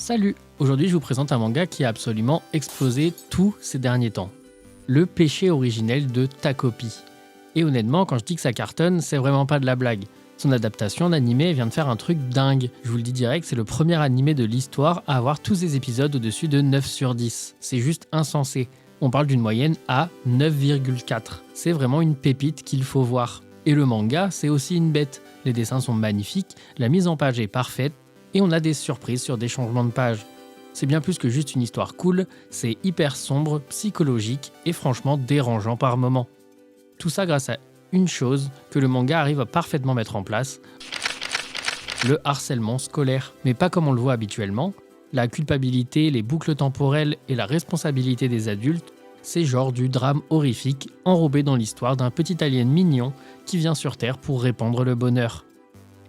Salut! Aujourd'hui je vous présente un manga qui a absolument explosé tous ces derniers temps. Le péché originel de Takopi. Et honnêtement, quand je dis que ça cartonne, c'est vraiment pas de la blague. Son adaptation en animé vient de faire un truc dingue. Je vous le dis direct, c'est le premier animé de l'histoire à avoir tous ses épisodes au-dessus de 9 sur 10. C'est juste insensé. On parle d'une moyenne à 9,4. C'est vraiment une pépite qu'il faut voir. Et le manga, c'est aussi une bête. Les dessins sont magnifiques, la mise en page est parfaite, et on a des surprises sur des changements de page. C'est bien plus que juste une histoire cool, c'est hyper sombre, psychologique et franchement dérangeant par moments. Tout ça grâce à une chose que le manga arrive à parfaitement mettre en place, le harcèlement scolaire. Mais pas comme on le voit habituellement. La culpabilité, les boucles temporelles et la responsabilité des adultes, c'est genre du drame horrifique enrobé dans l'histoire d'un petit alien mignon qui vient sur Terre pour répandre le bonheur.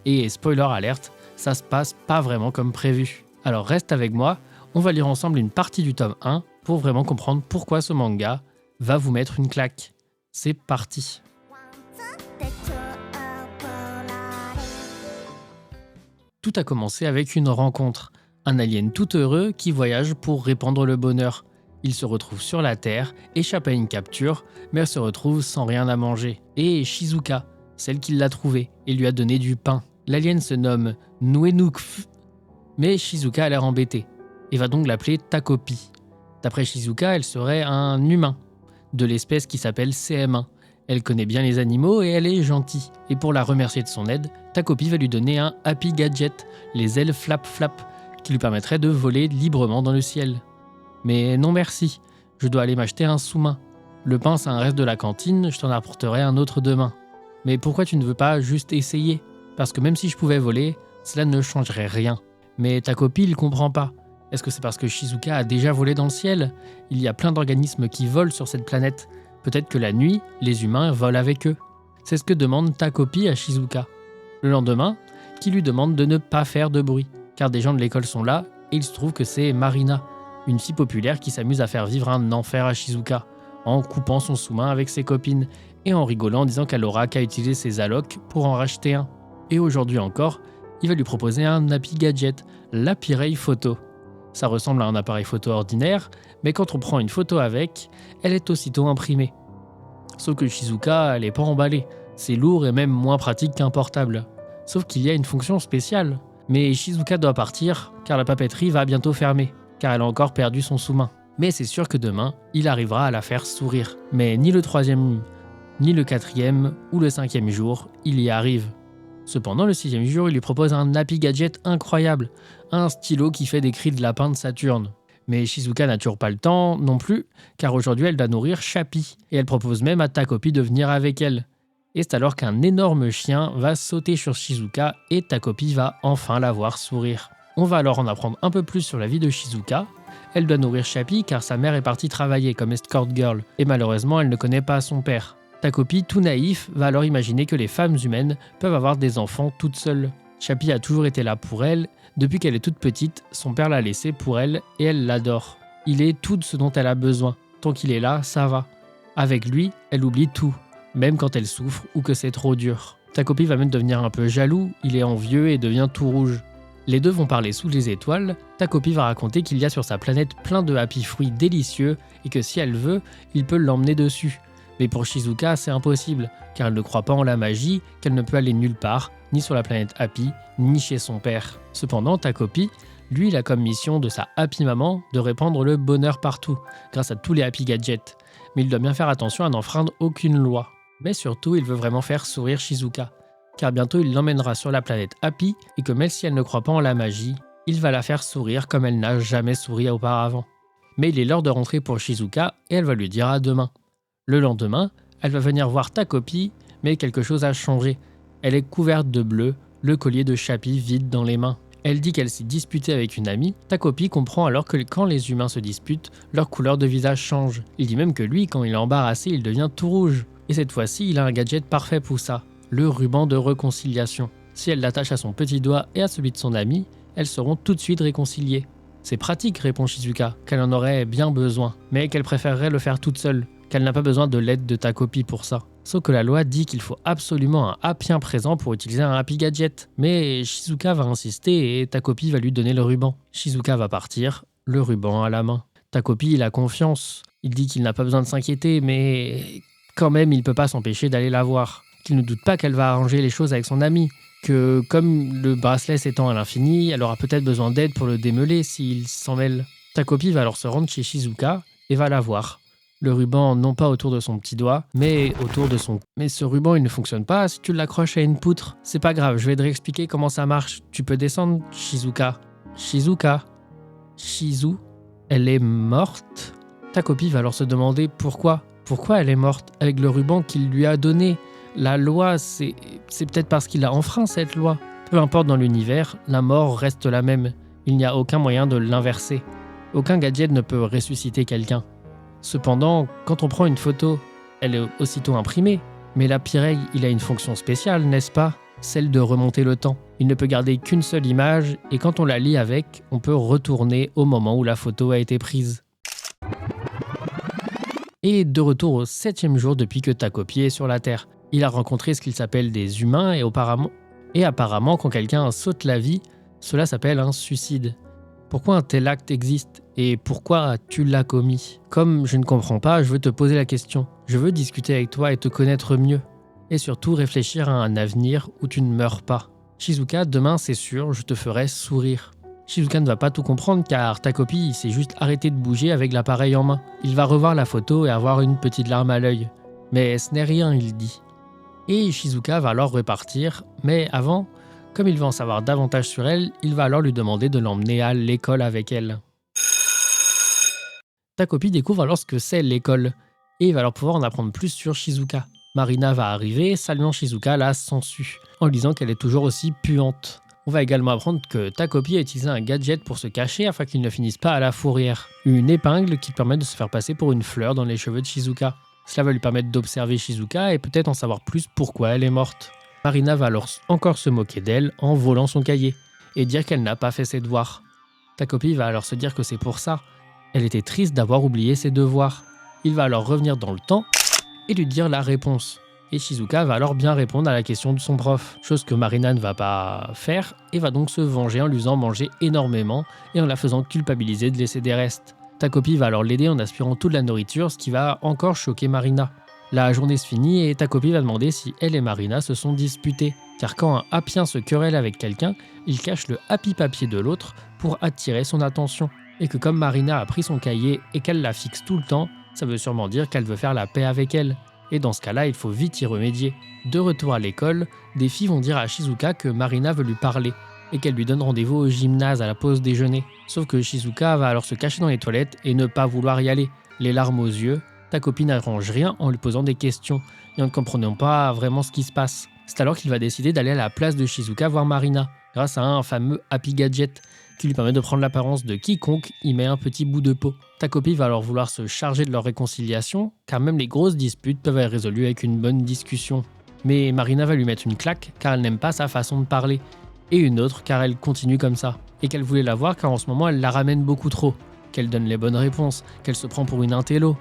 Et spoiler alerte, ça se passe pas vraiment comme prévu. Alors reste avec moi, on va lire ensemble une partie du tome 1 pour vraiment comprendre pourquoi ce manga va vous mettre une claque. C'est parti. Tout a commencé avec une rencontre. Un alien tout heureux qui voyage pour répandre le bonheur. Il se retrouve sur la Terre, échappe à une capture, mais elle se retrouve sans rien à manger. Et Shizuka, celle qui l'a trouvé et lui a donné du pain. L'alien se nomme Nuenukf, mais Shizuka a l'air embêtée et va donc l'appeler Takopi. D'après Shizuka, elle serait un humain, de l'espèce qui s'appelle CM1. Elle connaît bien les animaux et elle est gentille. Et pour la remercier de son aide, Takopi va lui donner un Happy Gadget, les ailes flap flap, qui lui permettraient de voler librement dans le ciel. Mais non merci, je dois aller m'acheter un sous-main. Le pain c'est un reste de la cantine, je t'en apporterai un autre demain. Mais pourquoi tu ne veux pas juste essayer ? Parce que même si je pouvais voler, cela ne changerait rien. Mais Takopi, il comprend pas. Est-ce que c'est parce que Shizuka a déjà volé dans le ciel ? Il y a plein d'organismes qui volent sur cette planète. Peut-être que la nuit, les humains volent avec eux. C'est ce que demande Takopi à Shizuka. Le lendemain, qui lui demande de ne pas faire de bruit, car des gens de l'école sont là, et il se trouve que c'est Marina, une fille populaire qui s'amuse à faire vivre un enfer à Shizuka, en coupant son sous-main avec ses copines, et en rigolant en disant qu'elle aura qu'à utiliser ses allocs pour en racheter un. Et aujourd'hui encore, il va lui proposer un Happy Gadget, l'appareil photo. Ça ressemble à un appareil photo ordinaire, mais quand on prend une photo avec, elle est aussitôt imprimée. Sauf que Shizuka, elle est pas emballée. C'est lourd et même moins pratique qu'un portable. Sauf qu'il y a une fonction spéciale. Mais Shizuka doit partir, car la papeterie va bientôt fermer, car elle a encore perdu son sous-main. Mais c'est sûr que demain, il arrivera à la faire sourire. Mais ni le 3e, ni le 4e ou le 5e jour, il y arrive. Cependant, le 6e jour, il lui propose un Happy Gadget incroyable, un stylo qui fait des cris de lapin de Saturne. Mais Shizuka n'a toujours pas le temps non plus, car aujourd'hui elle doit nourrir Chappie, et elle propose même à Takopi de venir avec elle. Et c'est alors qu'un énorme chien va sauter sur Shizuka et Takopi va enfin la voir sourire. On va alors en apprendre un peu plus sur la vie de Shizuka. Elle doit nourrir Chappie car sa mère est partie travailler comme escort girl, et malheureusement elle ne connaît pas son père. Takopi, tout naïf, va alors imaginer que les femmes humaines peuvent avoir des enfants toutes seules. Chappie a toujours été là pour elle, depuis qu'elle est toute petite, son père l'a laissée pour elle et elle l'adore. Il est tout ce dont elle a besoin, tant qu'il est là, ça va. Avec lui, elle oublie tout, même quand elle souffre ou que c'est trop dur. Takopi va même devenir un peu jaloux, il est envieux et devient tout rouge. Les deux vont parler sous les étoiles, Takopi va raconter qu'il y a sur sa planète plein de happy fruits délicieux et que si elle veut, il peut l'emmener dessus. Mais pour Shizuka, c'est impossible, car elle ne croit pas en la magie, qu'elle ne peut aller nulle part, ni sur la planète Happy, ni chez son père. Cependant, Takopi, lui, il a comme mission de sa Happy Maman de répandre le bonheur partout, grâce à tous les Happy Gadgets. Mais il doit bien faire attention à n'enfreindre aucune loi. Mais surtout, il veut vraiment faire sourire Shizuka, car bientôt il l'emmènera sur la planète Happy, et que même si elle ne croit pas en la magie, il va la faire sourire comme elle n'a jamais souri auparavant. Mais il est l'heure de rentrer pour Shizuka, et elle va lui dire à demain. Le lendemain, elle va venir voir Takopi, mais quelque chose a changé. Elle est couverte de bleu, le collier de Chappie vide dans les mains. Elle dit qu'elle s'est disputée avec une amie. Takopi comprend alors que quand les humains se disputent, leur couleur de visage change. Il dit même que lui, quand il est embarrassé, il devient tout rouge. Et cette fois-ci, il a un gadget parfait pour ça, le ruban de réconciliation. Si elle l'attache à son petit doigt et à celui de son ami, elles seront tout de suite réconciliées. C'est pratique, répond Shizuka, qu'elle en aurait bien besoin, mais qu'elle préférerait le faire toute seule, qu'elle n'a pas besoin de l'aide de ta copie pour ça. Sauf que la loi dit qu'il faut absolument un happien présent pour utiliser un happy gadget. Mais Shizuka va insister et ta copie va lui donner le ruban. Shizuka va partir, le ruban à la main. Ta copie, il a confiance. Il dit qu'il n'a pas besoin de s'inquiéter, mais quand même, il ne peut pas s'empêcher d'aller la voir. Qu'il ne doute pas qu'elle va arranger les choses avec son ami. Que comme le bracelet s'étend à l'infini, elle aura peut-être besoin d'aide pour le démêler s'il s'en mêle. Ta copie va alors se rendre chez Shizuka et va la voir. Le ruban non pas autour de son petit doigt, mais autour de son... Mais ce ruban, il ne fonctionne pas si tu l'accroches à une poutre. C'est pas grave, je vais te réexpliquer comment ça marche. Tu peux descendre, Shizuka. Shizuka. Shizu, elle est morte. Ta copie va alors se demander pourquoi. Pourquoi elle est morte avec le ruban qu'il lui a donné. La loi, c'est peut-être parce qu'il a enfreint cette loi. Peu importe dans l'univers, la mort reste la même. Il n'y a aucun moyen de l'inverser. Aucun gadget ne peut ressusciter quelqu'un. Cependant, quand on prend une photo, elle est aussitôt imprimée. Mais l'appareil, il a une fonction spéciale, n'est-ce pas? Celle de remonter le temps. Il ne peut garder qu'une seule image et quand on la lit avec, on peut retourner au moment où la photo a été prise. Et de retour au 7e jour depuis que ta copie est sur la Terre. Il a rencontré ce qu'il s'appelle des humains et apparemment quand quelqu'un saute la vie, cela s'appelle un suicide. Pourquoi un tel acte existe et pourquoi tu l'as commis? Comme je ne comprends pas, je veux te poser la question. Je veux discuter avec toi et te connaître mieux. Et surtout réfléchir à un avenir où tu ne meurs pas. Shizuka, demain c'est sûr, je te ferai sourire. Shizuka ne va pas tout comprendre car ta copie s'est juste arrêtée de bouger avec l'appareil en main. Il va revoir la photo et avoir une petite larme à l'œil. Mais ce n'est rien, il dit. Et Shizuka va alors repartir, mais avant, comme il veut en savoir davantage sur elle, il va alors lui demander de l'emmener à l'école avec elle. Ta copie découvre alors ce que c'est l'école, et il va alors pouvoir en apprendre plus sur Shizuka. Marina va arriver, saluant Shizuka la sangsue, en lui disant qu'elle est toujours aussi puante. On va également apprendre que ta copie a utilisé un gadget pour se cacher afin qu'il ne finisse pas à la fourrière. Une épingle qui permet de se faire passer pour une fleur dans les cheveux de Shizuka. Cela va lui permettre d'observer Shizuka et peut-être en savoir plus pourquoi elle est morte. Marina va alors encore se moquer d'elle en volant son cahier et dire qu'elle n'a pas fait ses devoirs. Ta copie va alors se dire que c'est pour ça. Elle était triste d'avoir oublié ses devoirs. Il va alors revenir dans le temps et lui dire la réponse. Et Shizuka va alors bien répondre à la question de son prof, chose que Marina ne va pas faire et va donc se venger en lui faisant manger énormément et en la faisant culpabiliser de laisser des restes. Ta copie va alors l'aider en aspirant toute la nourriture, ce qui va encore choquer Marina. La journée se finit et ta copie va demander si elle et Marina se sont disputés. Car quand un happien se querelle avec quelqu'un, il cache le happy papier de l'autre pour attirer son attention. Et que comme Marina a pris son cahier et qu'elle la fixe tout le temps, ça veut sûrement dire qu'elle veut faire la paix avec elle. Et dans ce cas-là, il faut vite y remédier. De retour à l'école, des filles vont dire à Shizuka que Marina veut lui parler et qu'elle lui donne rendez-vous au gymnase à la pause déjeuner. Sauf que Shizuka va alors se cacher dans les toilettes et ne pas vouloir y aller. Les larmes aux yeux, ta copine n'arrange rien en lui posant des questions et en ne comprenant pas vraiment ce qui se passe. C'est alors qu'il va décider d'aller à la place de Shizuka voir Marina, grâce à un fameux Happy Gadget qui lui permet de prendre l'apparence de quiconque y met un petit bout de peau. Ta copine va alors vouloir se charger de leur réconciliation, car même les grosses disputes peuvent être résolues avec une bonne discussion. Mais Marina va lui mettre une claque car elle n'aime pas sa façon de parler, et une autre car elle continue comme ça, et qu'elle voulait la voir car en ce moment elle la ramène beaucoup trop, qu'elle donne les bonnes réponses, qu'elle se prend pour une intello.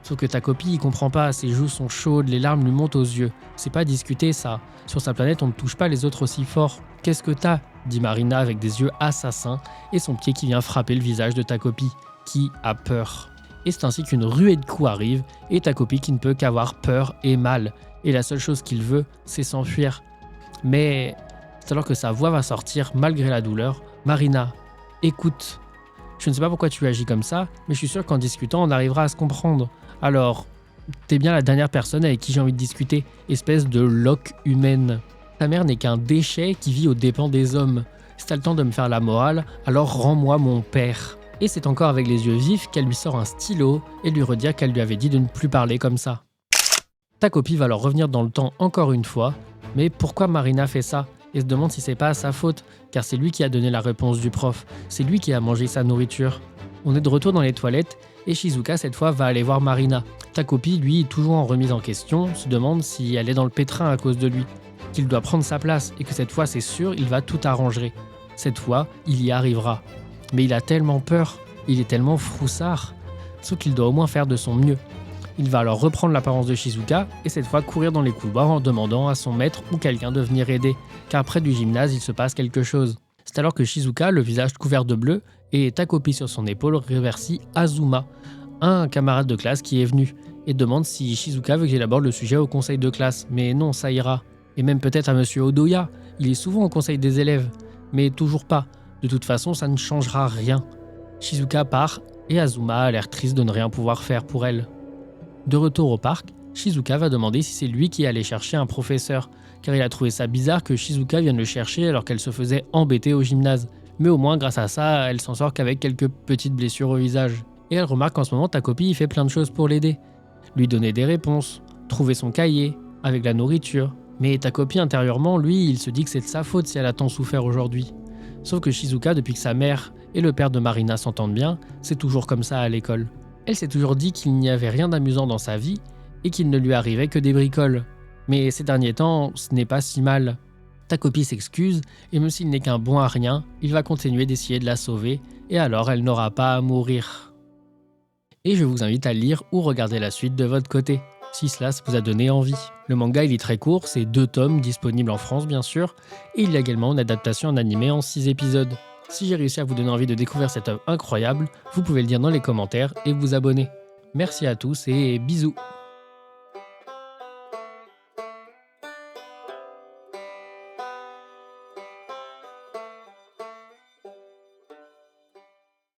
Sauf que ta copie, il comprend pas, ses joues sont chaudes, les larmes lui montent aux yeux. C'est pas discuter ça. Sur sa planète, on ne touche pas les autres aussi fort. Qu'est-ce que t'as? Dit Marina avec des yeux assassins et son pied qui vient frapper le visage de ta copie, qui a peur. Et c'est ainsi qu'une ruée de coups arrive et ta copie qui ne peut qu'avoir peur et mal. Et la seule chose qu'il veut, c'est s'enfuir. Mais c'est alors que sa voix va sortir malgré la douleur. Marina, écoute. Je ne sais pas pourquoi tu agis comme ça, mais je suis sûr qu'en discutant, on arrivera à se comprendre. Alors, t'es bien la dernière personne avec qui j'ai envie de discuter, espèce de loque humaine. Ta mère n'est qu'un déchet qui vit aux dépens des hommes. Si t'as le temps de me faire la morale, alors rends-moi mon père. Et c'est encore avec les yeux vifs qu'elle lui sort un stylo et lui redire qu'elle lui avait dit de ne plus parler comme ça. Ta copie va alors revenir dans le temps encore une fois, mais pourquoi Marina fait ça? Et se demande si c'est pas sa faute, car c'est lui qui a donné la réponse du prof, c'est lui qui a mangé sa nourriture. On est de retour dans les toilettes, et Shizuka cette fois va aller voir Marina. Ta copie, lui, toujours en remise en question, se demande si elle est dans le pétrin à cause de lui, qu'il doit prendre sa place, et que cette fois c'est sûr, il va tout arranger. Cette fois, il y arrivera. Mais il a tellement peur, il est tellement froussard, sauf qu'il doit au moins faire de son mieux. Il va alors reprendre l'apparence de Shizuka et cette fois courir dans les couloirs en demandant à son maître ou quelqu'un de venir aider, car près du gymnase il se passe quelque chose. C'est alors que Shizuka, le visage couvert de bleu, et Takopi sur son épaule, remercie Azuma, un camarade de classe qui est venu, et demande si Shizuka veut qu'il aborde le sujet au conseil de classe, mais non, ça ira. Et même peut-être à Monsieur Odoya, il est souvent au conseil des élèves, mais toujours pas. De toute façon, ça ne changera rien. Shizuka part, et Azuma a l'air triste de ne rien pouvoir faire pour elle. De retour au parc, Shizuka va demander si c'est lui qui allait chercher un professeur, car il a trouvé ça bizarre que Shizuka vienne le chercher alors qu'elle se faisait embêter au gymnase. Mais au moins, grâce à ça, elle s'en sort qu'avec quelques petites blessures au visage. Et elle remarque qu'en ce moment, Takopi fait plein de choses pour l'aider. Lui donner des réponses, trouver son cahier, avec la nourriture. Mais Takopi intérieurement, lui, il se dit que c'est de sa faute si elle a tant souffert aujourd'hui. Sauf que Shizuka, depuis que sa mère et le père de Marina s'entendent bien, c'est toujours comme ça à l'école. Elle s'est toujours dit qu'il n'y avait rien d'amusant dans sa vie et qu'il ne lui arrivait que des bricoles. Mais ces derniers temps, ce n'est pas si mal. Takopi s'excuse et même s'il n'est qu'un bon à rien, il va continuer d'essayer de la sauver et alors elle n'aura pas à mourir. Et je vous invite à lire ou regarder la suite de votre côté, si cela vous a donné envie. Le manga il est très court, c'est 2 tomes disponibles en France bien sûr, et il y a également une adaptation en animé en 6 épisodes. Si j'ai réussi à vous donner envie de découvrir cette œuvre incroyable, vous pouvez le dire dans les commentaires et vous abonner. Merci à tous et bisous.